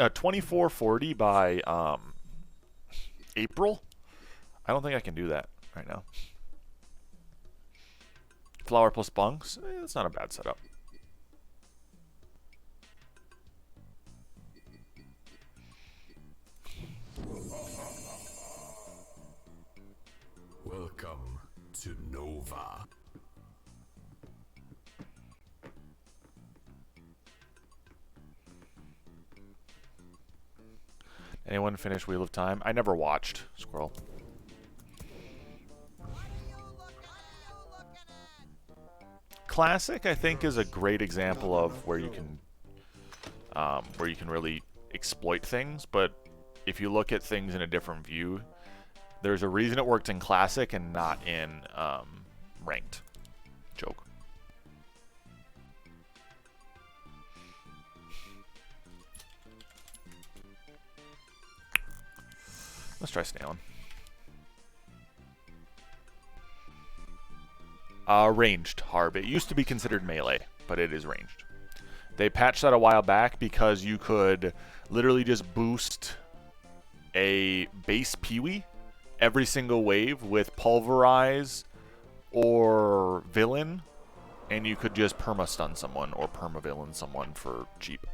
2440 by April. I don't think I can do that right now. Flower plus bunks. That's not a bad setup. Welcome to Nova. Anyone finish Wheel of Time? I never watched Squirrel. Classic, I think, is a great example of where you can really exploit things. But if you look at things in a different view, there's a reason it worked in Classic and not in Ranked. Joke. Let's try snailing. Ranged Harb. It used to be considered melee, but it is ranged. They patched that a while back because you could literally just boost a base Peewee every single wave with Pulverize or Villain, and you could just perma-stun someone or perma-villain someone for cheap.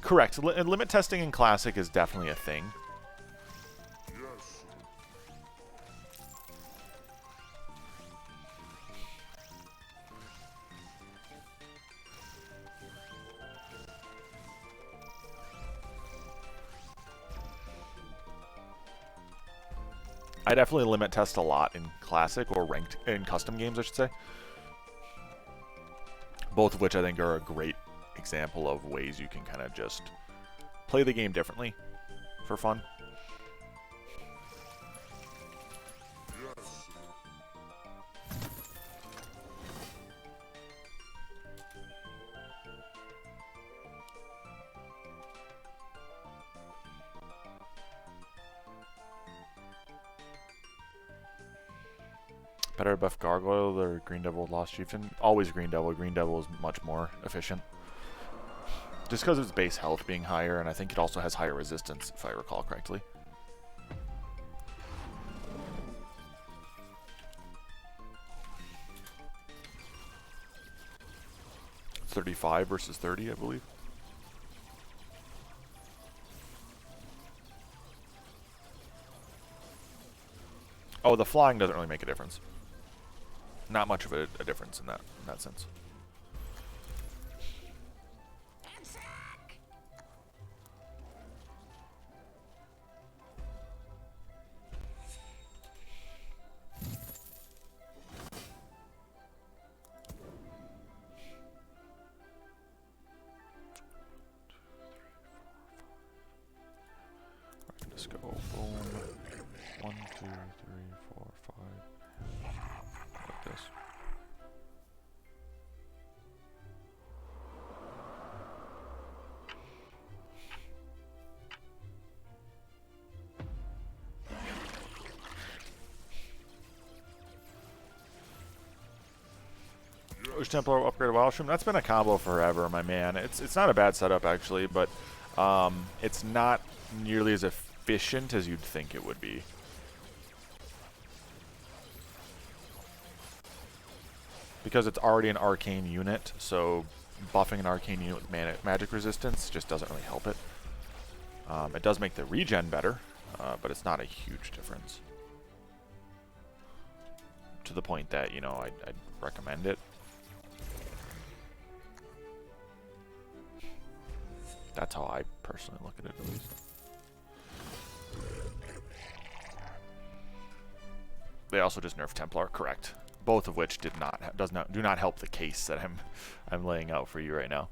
Correct. Limit testing in Classic is definitely a thing. Yes. I definitely limit test a lot in Classic or ranked in custom games, I should say. Both of which I think are a great example of ways you can kind of just play the game differently for fun. Yes. Better buff Gargoyle or Green Devil Lost Chieftain? Always Green Devil. Green Devil is much more efficient. Just because of its base health being higher, and I think it also has higher resistance, if I recall correctly. It's 35 versus 30, I believe. Oh, the flying doesn't really make a difference. Not much of a difference in that sense. Just go boom. 1, 2, 3, 4, 5. Like this. Wish Templar upgrade Wildshroom. That's been a combo forever, my man. It's not a bad setup actually, but it's not nearly as efficient as you'd think it would be. Because it's already an arcane unit, so buffing an arcane unit with magic resistance just doesn't really help it. It does make the regen better, but it's not a huge difference. To the point that, you know, I'd recommend it. That's how I personally look at it, at least. They also just nerfed Templar, correct? Both of which do not help the case that I'm laying out for you right now.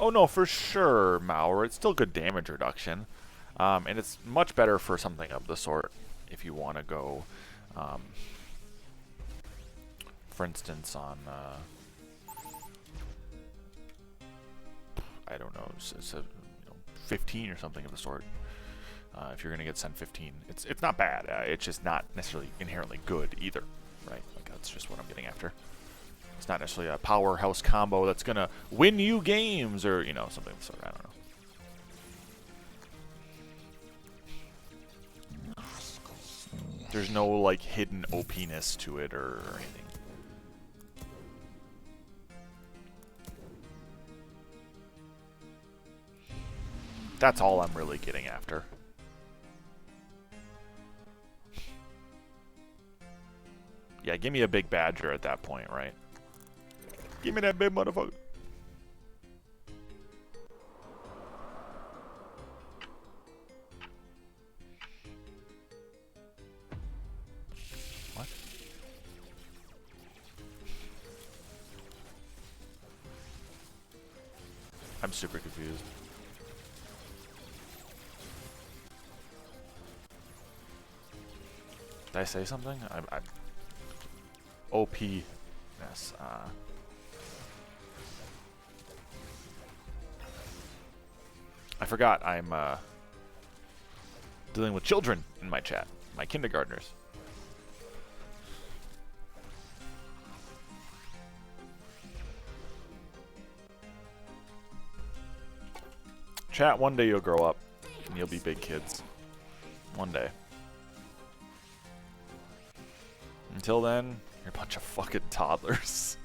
Oh no, for sure, Malware. It's still good damage reduction. And it's much better for something of the sort if you want to go, for instance, on, I don't know, it's a, 15 or something of the sort. If you're going to get sent 15, it's not bad. It's just not necessarily inherently good either, right? Like that's just what I'm getting after. It's not necessarily a powerhouse combo that's going to win you games or, something of the sort. I don't know. There's no, like, hidden OP-ness to it or anything. That's all I'm really getting after. Yeah, give me a big badger at that point, right? Give me that big motherfucker. What? I'm super confused. Did I say something? OP-ness. I forgot I'm dealing with children in my chat. My kindergartners. Chat, one day you'll grow up and you'll be big kids. One day. Until then, you're a bunch of fucking toddlers.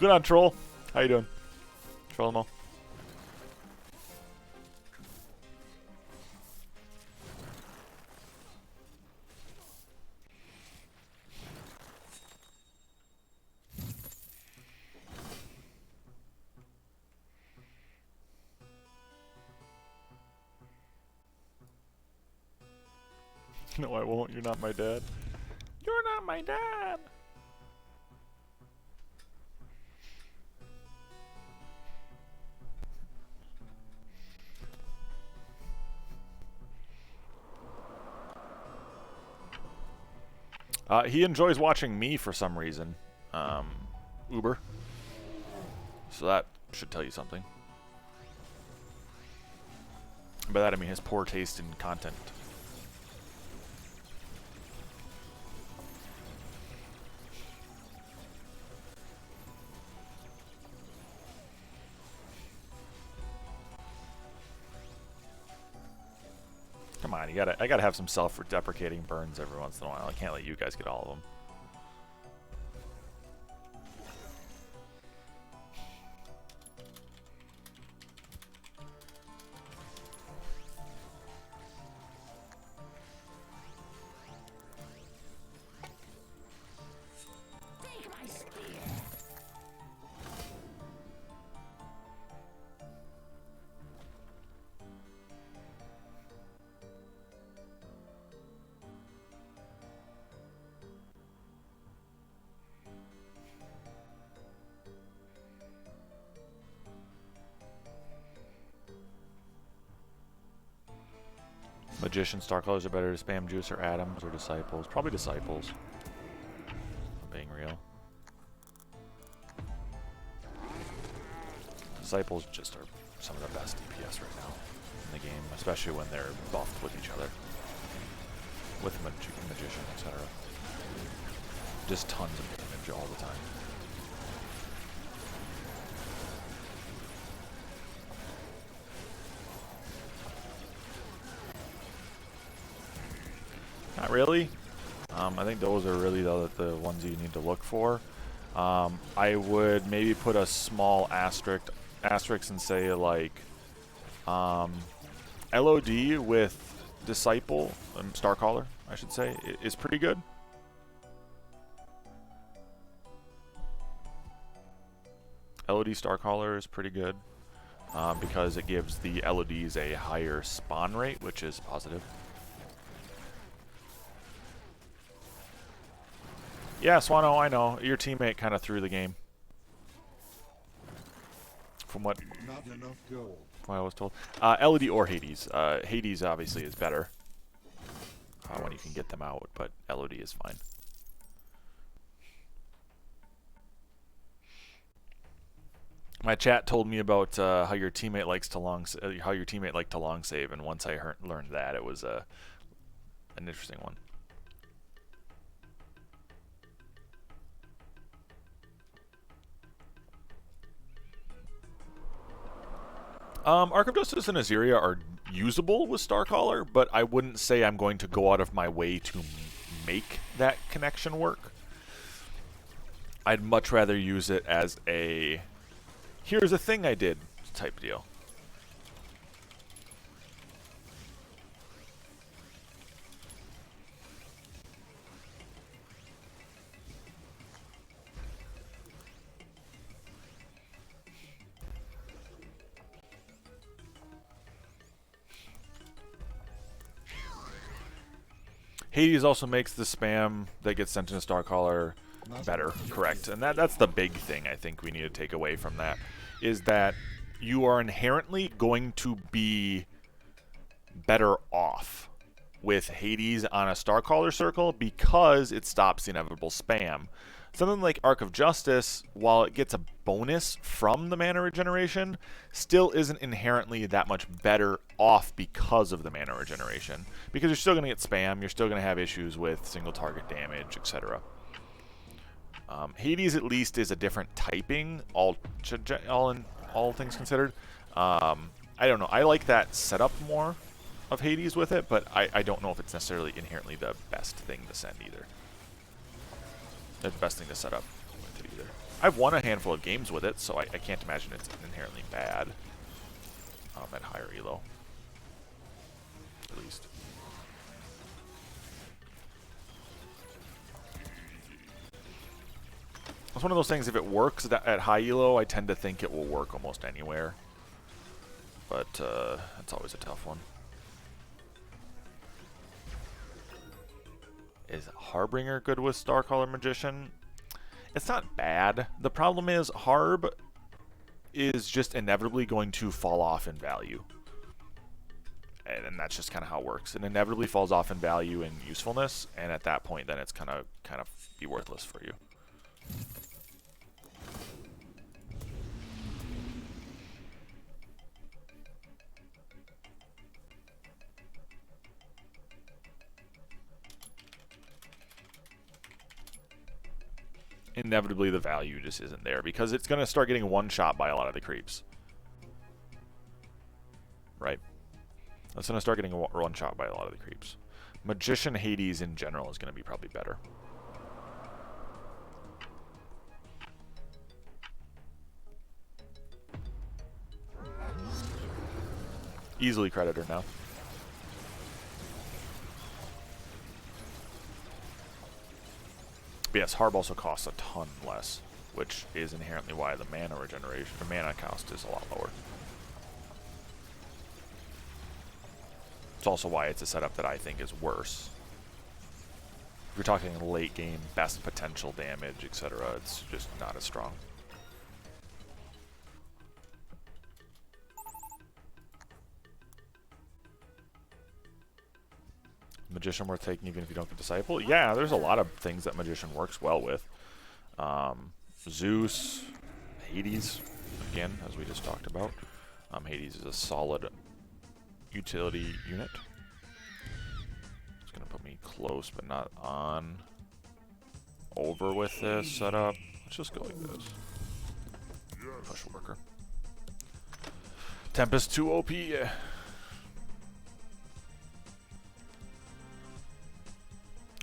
Good on, Troll. How you doing? Trollamo. No, I won't. You're not my dad. You're not my dad. He enjoys watching me for some reason. Uber. So that should tell you something. By that I mean his poor taste in content. Come on, I gotta have some self-deprecating burns every once in a while. I can't let you guys get all of them. Magician, Star Colors are better to spam Juice or Atoms or Disciples? Probably Disciples. I'm being real. Disciples just are some of the best DPS right now in the game, especially when they're buffed with each other. With Magician, etc. Just tons of damage all the time. Not really. I think those are really the ones you need to look for. I would maybe put a small asterisk and say like LOD with Disciple, Starcaller, I should say, is pretty good. LOD Starcaller is pretty good because it gives the LODs a higher spawn rate, which is positive. Yeah, Swano, I know. Your teammate kind of threw the game. from what Not enough gold. I was told. LED or Hades. Hades obviously is better when you can get them out, but LOD is fine. My chat told me about how your teammate likes to long save, and once I learned that, it was an interesting one. Ark of Justice and Azeria are usable with Starcaller, but I wouldn't say I'm going to go out of my way to make that connection work. I'd much rather use it as a here's a thing I did type deal. Hades also makes the spam that gets sent in a Starcaller better, correct. And that's the big thing I think we need to take away from that, is that you are inherently going to be better off with Hades on a Starcaller circle because it stops the inevitable spam. Something like Ark of Justice, while it gets a bonus from the mana regeneration, still isn't inherently that much better off because of the mana regeneration. Because you're still going to get spam, you're still going to have issues with single target damage, etc. Hades at least is a different typing, all things considered. I don't know, I like that setup more of Hades with it, but I don't know if it's necessarily inherently the best thing to send either. The best thing to set up with it either. I've won a handful of games with it, so I can't imagine it's inherently bad at higher elo, at least. It's one of those things, if it works at high elo, I tend to think it will work almost anywhere. But it's always a tough one. Is Harbinger good with Starcaller Magician? It's not bad. The problem is Harb is just inevitably going to fall off in value. And that's just kind of how it works. It inevitably falls off in value and usefulness, and at that point then it's kind of be worthless for you. Inevitably the value just isn't there because it's going to start getting one shot by a lot of the creeps. Right? It's going to start getting one shot by a lot of the creeps. Magician Hades in general is going to be probably better. Easily creditor now. But yes, Harb also costs a ton less, which is inherently why the mana regeneration, the mana cost is a lot lower. It's also why it's a setup that I think is worse. If you're talking late game, best potential damage, etc., it's just not as strong. Magician worth taking even if you don't get Disciple? Yeah, there's a lot of things that Magician works well with. Zeus, Hades, again, as we just talked about. Hades is a solid utility unit. It's going to put me close, but not on. Over with this setup. Let's just go like this. Push worker. Tempest 2 OP.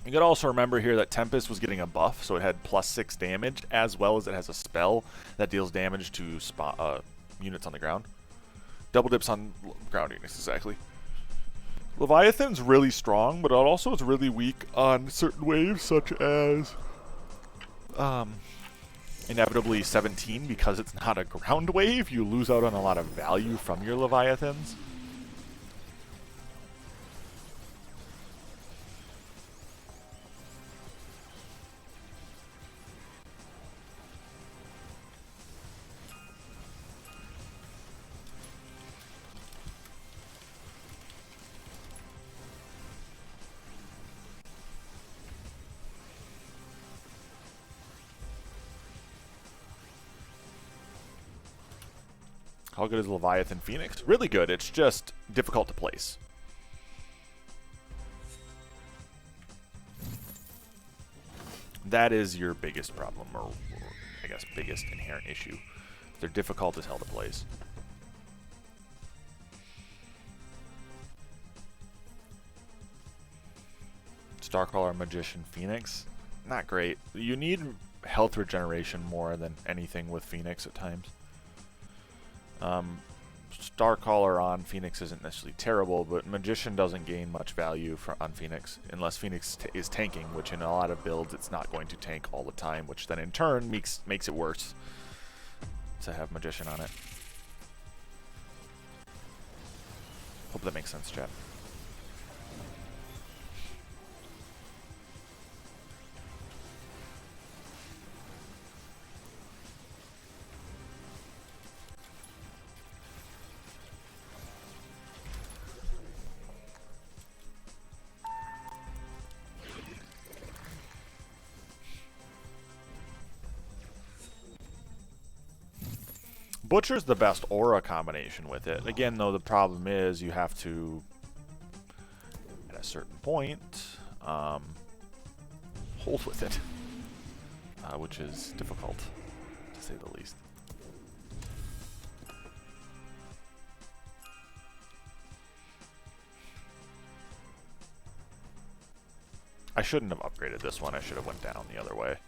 You gotta also remember here that Tempest was getting a buff, so it had +6 damage, as well as it has a spell that deals damage to units on the ground. Double dips on ground units, exactly. Leviathan's really strong, but it also is really weak on certain waves, such as inevitably 17, because it's not a ground wave. You lose out on a lot of value from your Leviathans. How good is Leviathan Phoenix? Really good. It's just difficult to place. That is your biggest problem, or I guess biggest inherent issue. They're difficult as hell to place. Starcaller, Magician, Phoenix. Not great. You need health regeneration more than anything with Phoenix at times. Starcaller on Phoenix isn't necessarily terrible, but Magician doesn't gain much value on Phoenix unless Phoenix is tanking, which in a lot of builds it's not going to tank all the time, which then in turn makes it worse to have Magician on it. Hope that makes sense, chat. Butcher's the best aura combination with it. Again, though, the problem is you have to, at a certain point, hold with it, which is difficult, to say the least. I shouldn't have upgraded this one. I should have went down the other way,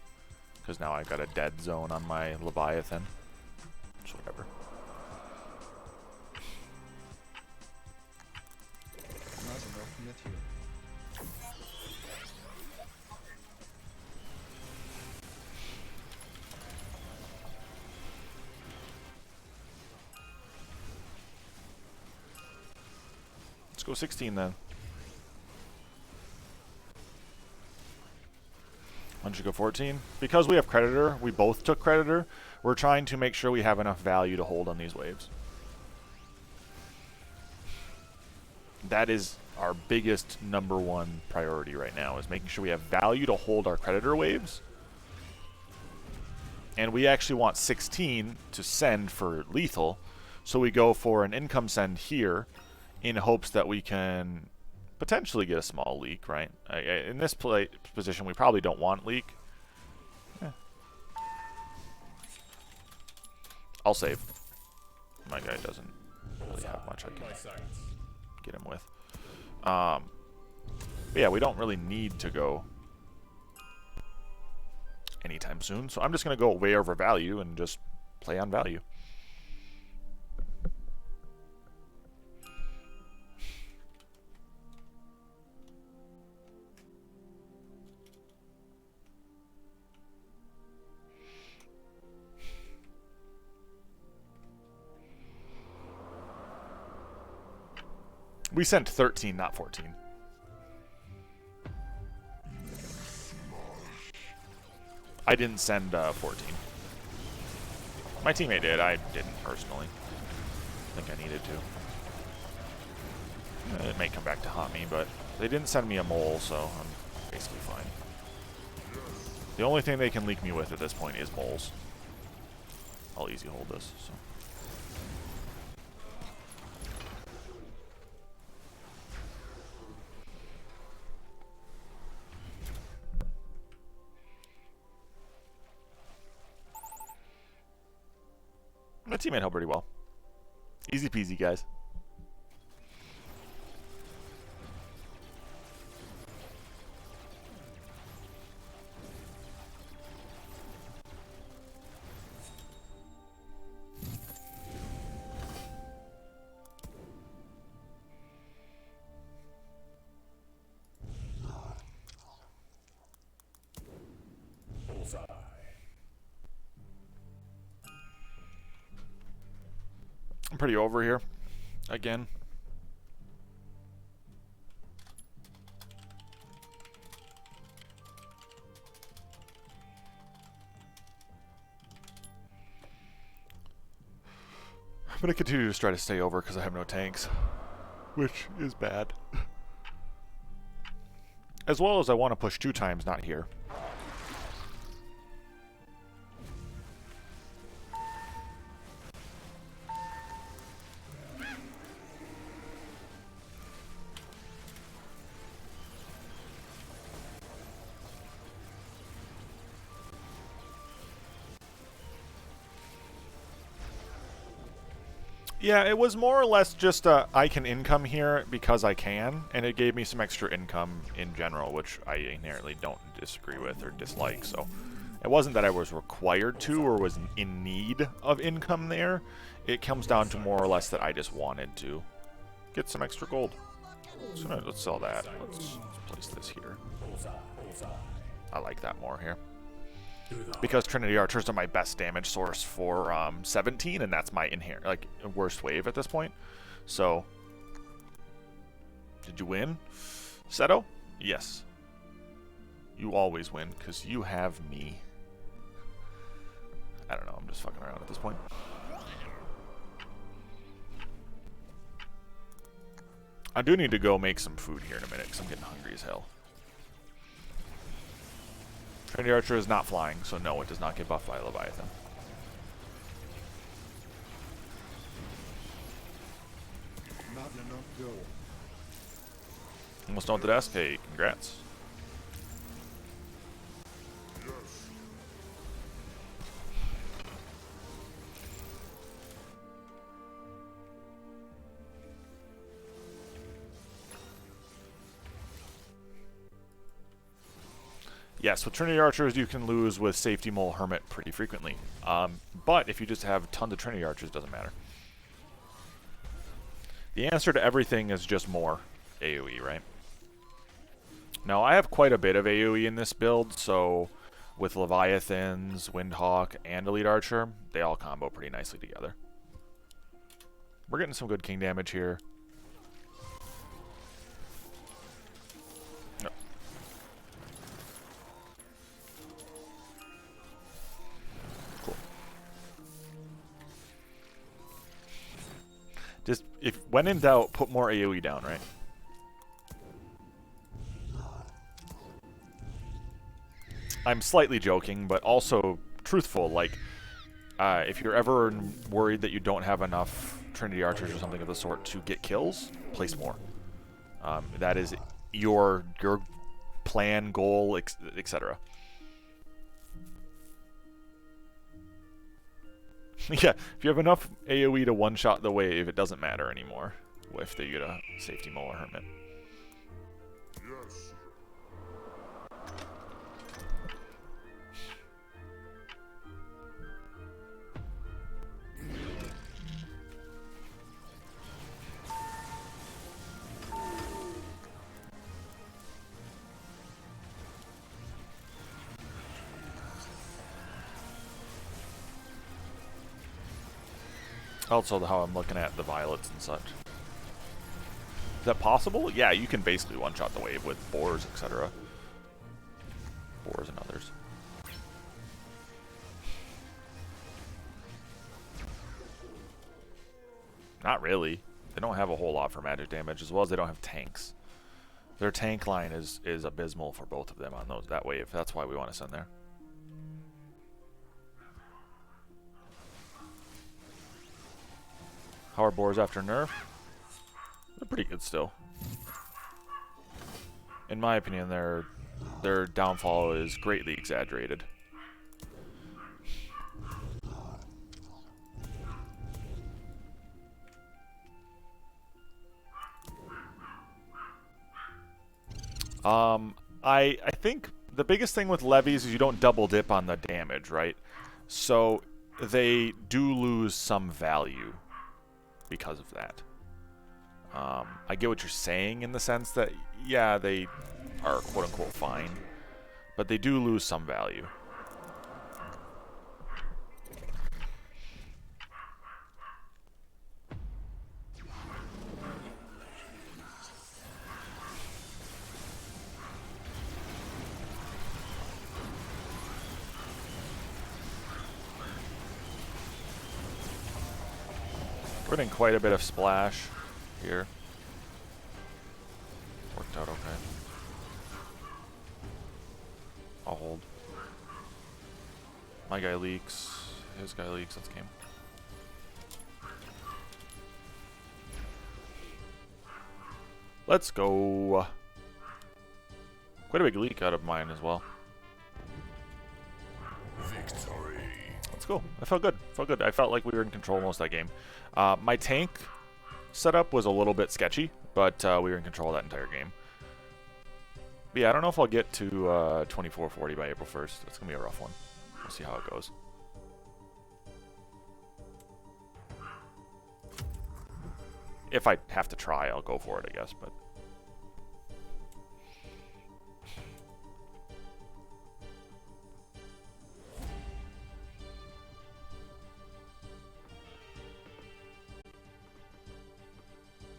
because now I've got a dead zone on my Leviathan. Whatever. Let's go 16 then. Why don't you go 14? Because we have Creditor, we both took Creditor, we're trying to make sure we have enough value to hold on these waves. That is our biggest #1 priority right now, is making sure we have value to hold our Creditor waves. And we actually want 16 to send for lethal, so we go for an income send here in hopes that we can potentially get a small leak, right? In this position, we probably don't want leak. I'll save. My guy doesn't really have much I can get him with. But yeah, we don't really need to go anytime soon, so I'm just going to go way over value and just play on value. We sent 13, not 14. I didn't send 14. My teammate did. I didn't personally. I think I needed to. It may come back to haunt me, but they didn't send me a mole, so I'm basically fine. The only thing they can leak me with at this point is moles. I'll easy hold this, so. My teammate held pretty well. Easy peasy, guys. I'm pretty over here. Again. I'm going to continue to try to stay over because I have no tanks, which is bad. As well as I want to push 2 times, not here. Yeah, it was more or less just I can income here because I can, and it gave me some extra income in general, which I inherently don't disagree with or dislike. So it wasn't that I was required to or was in need of income there. It comes down to more or less that I just wanted to get some extra gold. So let's sell that. Let's place this here. I like that more here. Because Trinity Archers are my best damage source for 17, and that's my inherent, like, worst wave at this point. So, did you win, Seto? Yes. You always win, because you have me. I don't know, I'm just fucking around at this point. I do need to go make some food here in a minute, because I'm getting hungry as hell. Trinity Archer is not flying, so no, it does not get buffed by Leviathan. Not enough dough. Almost done with the desk. Hey, congrats. Yes. Yes, with Trinity Archers, you can lose with Safety Mole Hermit pretty frequently. But if you just have tons of Trinity Archers, it doesn't matter. The answer to everything is just more AoE, right? Now, I have quite a bit of AoE in this build, so with Leviathans, Windhawk, and Elite Archer, they all combo pretty nicely together. We're getting some good king damage here. No. Cool. Just, when in doubt, put more AoE down, right? I'm slightly joking, but also truthful. Like, if you're ever worried that you don't have enough Trinity Archers or something of the sort to get kills, place more. That is your plan, goal, etc. Yeah, if you have enough AoE to one-shot the wave, it doesn't matter anymore if they get a Safety Mole or Hermit. Yes. Also, how I'm looking at the violets and such. Is that possible? Yeah, you can basically one-shot the wave with boars, etc. Boars and others. Not really. They don't have a whole lot for magic damage, as well as they don't have tanks. Their tank line is abysmal for both of them on that wave. That's why we want to send there. How are boars after nerf? They're pretty good still. In my opinion, their downfall is greatly exaggerated. I think the biggest thing with levies is you don't double dip on the damage, right? So they do lose some value because of that. I get what you're saying in the sense that, yeah, they are quote-unquote fine, but they do lose some value. We're getting quite a bit of splash here. Worked out okay. I'll hold. My guy leaks. His guy leaks. Let's game. Let's go. Quite a big leak out of mine as well. Victory. Let's cool. I felt good. Felt good. I felt like we were in control most of that game. My tank setup was a little bit sketchy, but we were in control of that entire game. But yeah, I don't know if I'll get to 2440 by April 1st. It's going to be a rough one. We'll see how it goes. If I have to try, I'll go for it, I guess. But